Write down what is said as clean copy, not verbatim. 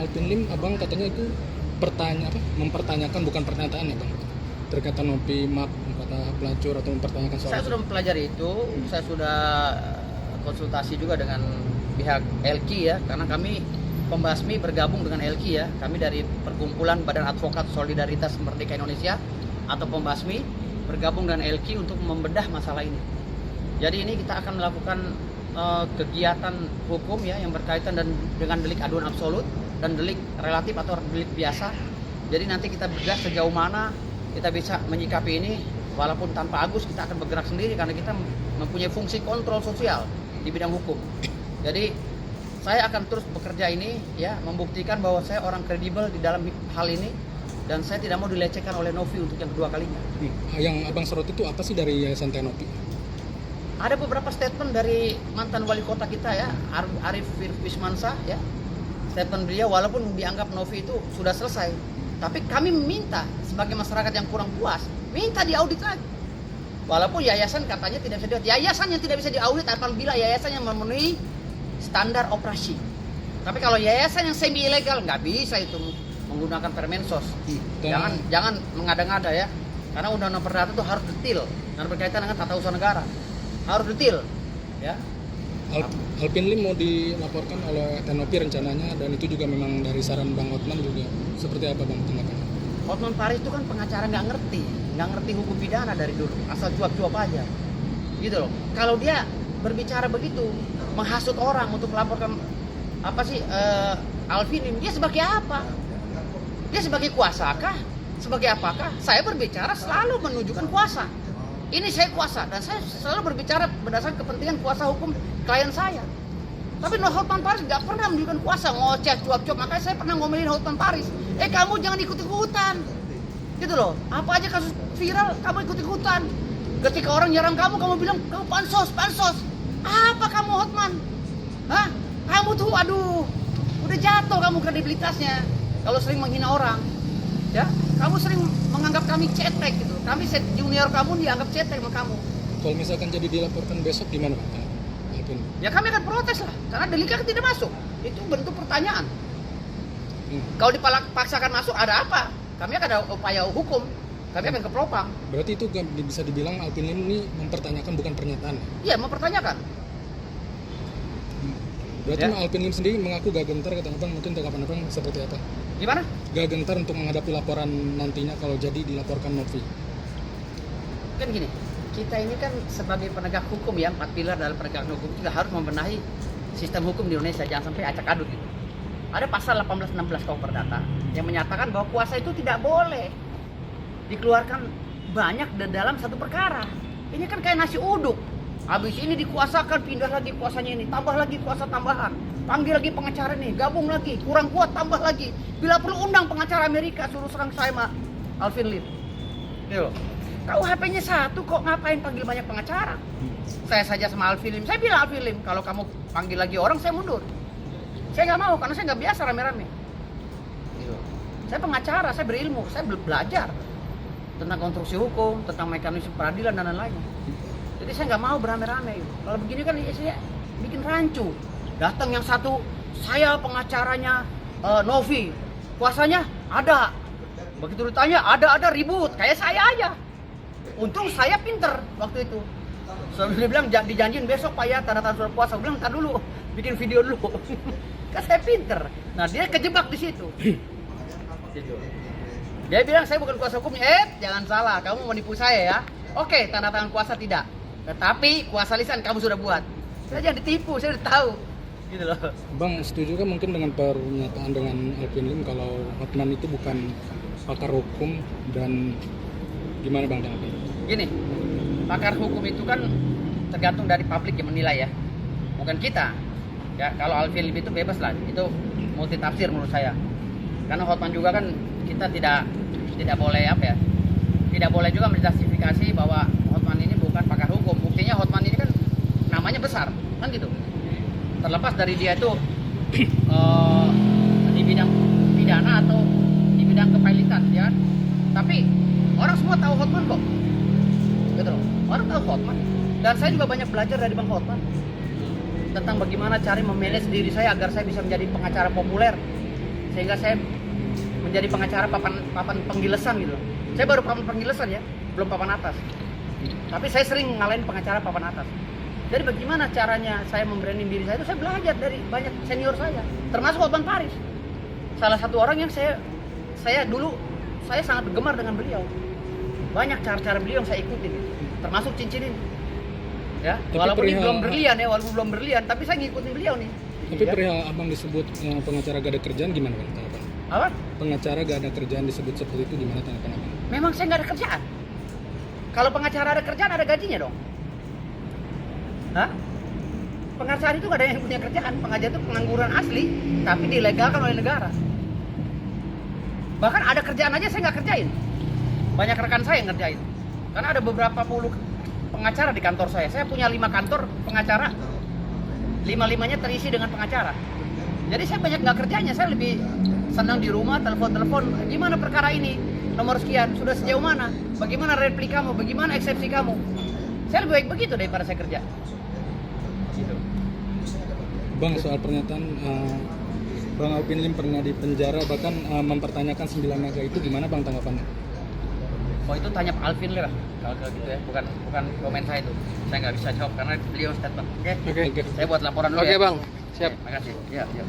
Alvin Lim, abang katanya itu mempertanyakan bukan pernyataan ya bang, terkait Novi Map kata pelacur atau mempertanyakan soal Saya itu. sudah mempelajari itu, saya sudah konsultasi juga dengan pihak LQ ya, karena kami pembasmi bergabung dengan LQ ya. Kami dari Perkumpulan Badan Advokat Solidaritas Merdeka Indonesia atau pembasmi bergabung dengan LQ untuk membedah masalah ini. Jadi ini kita akan melakukan kegiatan hukum ya yang berkaitan dengan delik aduan absolut dan delik relatif atau delik biasa. Jadi nanti kita bedah sejauh mana kita bisa menyikapi ini, walaupun tanpa Agus kita akan bergerak sendiri karena kita mempunyai fungsi kontrol sosial di bidang hukum. Jadi saya akan terus bekerja ini ya, membuktikan bahwa saya orang kredibel di dalam hal ini dan saya tidak mau dilecehkan oleh Novi untuk yang kedua kalinya. Yang abang sorot itu apa sih dari Yayasan Tenopi? Ada beberapa statement dari mantan wali kota kita ya, Arif Wismansyah ya. Statement beliau walaupun dianggap Novi itu sudah selesai, tapi kami minta sebagai masyarakat yang kurang puas, minta diaudit lagi. Walaupun yayasan katanya tidak bisa diaudit. Yayasan yang tidak bisa diaudit apabila yayasan yang memenuhi standar operasi. Tapi kalau yayasan yang semi ilegal nggak bisa itu menggunakan Permensos. Jangan mengada-ngada ya. Karena Undang-Undang Perdata itu harus detail dan berkaitan dengan tata usaha negara. Harus detail ya. Alvin Lim mau dilaporkan oleh Tenopi rencananya, dan itu juga memang dari saran Bang Hotman juga. Seperti apa bang tanggapannya? Hotman Paris itu kan pengacara nggak ngerti hukum pidana dari dulu, asal cuap-cuap aja, gitu loh. Kalau dia berbicara begitu, menghasut orang untuk melaporkan apa sih Alvin Lim, dia sebagai apa? Dia sebagai kuasa kah? Sebagai apakah? Saya berbicara selalu menunjukkan kuasa. Ini saya kuasa dan saya selalu berbicara berdasarkan kepentingan kuasa hukum klien saya. Tapi Hotman Paris nggak pernah menunjukkan kuasa, ngoceh, cuap-cuap. Makanya saya pernah ngomelin Hotman Paris. Kamu jangan ikut-ikutan. Gitu loh. Apa aja kasus viral, kamu ikut-ikutan. Ketika orang nyerang kamu bilang, kamu pansos. Apa kamu Hotman? Hah? Kamu tuh, aduh, udah jatuh kamu kredibilitasnya. Kalau sering menghina orang. Ya, kamu sering menganggap kami cetek gitu. Kami junior kamu dianggap cetek sama kamu. Kalau misalkan jadi dilaporkan besok gimana Pak? Alvin? Ya kami akan protes lah, karena deliknya tidak masuk. Itu bentuk pertanyaan. Kalau dipaksakan masuk ada apa? Kami akan ada upaya hukum. Kami akan ke propam. Berarti itu bisa dibilang Alvin Lim ini mempertanyakan bukan pernyataan? Iya, mempertanyakan. Berarti Ya. Alvin Lim sendiri mengaku gak gentar, kata abang, mungkin tanggapan abang seperti apa? Gimana? Gak gentar untuk menghadapi laporan nantinya kalau jadi dilaporkan Novi? Kan gini, kita ini kan sebagai penegak hukum ya, 4 pilar dalam penegakan hukum juga harus membenahi sistem hukum di Indonesia, jangan sampai acak adut gitu. Ada pasal 1816 KUH Perdata yang menyatakan bahwa kuasa itu tidak boleh dikeluarkan banyak dalam satu perkara. Ini kan kayak nasi uduk. Habis ini dikuasakan, pindah lagi kuasanya ini, tambah lagi kuasa tambahan, panggil lagi pengacara nih, gabung lagi, kurang kuat tambah lagi. Bila perlu undang pengacara Amerika, suruh serang saya sama Alvin Lim. Gitu loh. KUHP-nya satu kok ngapain panggil banyak pengacara? Saya saja sama Alvin Lim, saya bilang Alvin Lim, kalau kamu panggil lagi orang saya mundur. Saya nggak mau karena saya nggak biasa rame-rame. Gitu. Saya pengacara, saya berilmu, saya belajar tentang konstruksi hukum, tentang mekanisme peradilan dan lain-lain. Jadi saya nggak mau beramai-ramai. Kalau begini kan ya saya bikin rancu. Datang yang satu, saya pengacaranya Novi, kuasanya ada. Begitu ditanya, ada ribut, kayak saya aja. Untung saya pinter waktu itu. Dia bilang dijanjiin besok Pak ya tanda tangan surat kuasa. Saya bilang ntar dulu, bikin video dulu. Kan saya pinter. Nah dia kejebak di situ. Dia bilang saya bukan kuasa hukum. Jangan salah, kamu mau nipu saya ya. Oke, tanda tangan kuasa tidak. Tetapi kuasa lisan kamu sudah buat. Saya jangan ditipu, saya udah tahu. Gitu loh. Bang, setuju kan mungkin dengan pernyataan dengan Alvin Lim kalau Hotman itu bukan pakar hukum, dan gimana bang tanggapannya? Gini, pakar hukum itu kan tergantung dari publik yang menilai ya. Bukan kita. Ya, kalau Alvin Lim itu bebas lah. Itu multi tafsir menurut saya. Karena Hotman juga kan kita tidak boleh apa ya? Tidak boleh juga menjustifikasi bahwa Hotman ini bukan pakar hukum. Buktinya Hotman ini kan namanya besar, kan gitu. Terlepas dari dia itu di bidang pidana atau di bidang kepailitan, ya. Tapi orang semua tahu Hotman kok, gitu loh. Orang tahu Hotman. Dan saya juga banyak belajar dari Bang Hotman tentang bagaimana cara memanage diri saya agar saya bisa menjadi pengacara populer. sehingga saya menjadi pengacara papan penggilesan gitu. Saya baru papan penggilesan ya, belum papan atas. Tapi saya sering ngalahin pengacara papan atas. Jadi bagaimana caranya saya membranding diri saya itu saya belajar dari banyak senior saya, termasuk Hotman Paris. Salah satu orang yang saya dulu sangat gemar dengan beliau. Banyak cara-cara beliau yang saya ikutin, termasuk cincin ini. Ya, Tapi walaupun ini perihal- belum berlian, tapi saya ngikutin beliau nih. Tapi Ya. perihal abang disebut pengacara gak ada kerjaan gimana bang tanggapan? Apa? Pengacara gak ada kerjaan disebut seperti itu gimana tanggapan abang? Memang saya nggak ada kerjaan. Kalau pengacara ada kerjaan, ada gajinya dong. Hah? Pengacara itu nggak ada yang punya kerjaan. Pengacara itu pengangguran asli, tapi dilegalkan oleh negara. Bahkan ada kerjaan aja saya nggak kerjain. Banyak rekan saya yang ngerjain. Karena ada beberapa puluh pengacara di kantor saya. Saya punya 5 kantor pengacara. 5-5-nya terisi dengan pengacara. Jadi saya banyak nggak kerjanya. Saya lebih senang di rumah, telepon-telepon. Gimana perkara ini? Nomor sekian, sudah sejauh mana? Bagaimana replik kamu? Bagaimana eksepsi kamu? Saya lebih baik begitu daripada saya kerja. Gitu. Bang, soal pernyataan Bang Alvin Lim pernah di penjara bahkan mempertanyakan 9 naga itu gimana bang tanggapannya? Oh itu tanya Pak Alvin lah kalau gitu ya, bukan komen saya itu. Saya nggak bisa jawab karena beliau statement. Oke. Oke. Saya buat laporan dulu Oke ya. bang, siap. Oke, makasih. Ya, ya.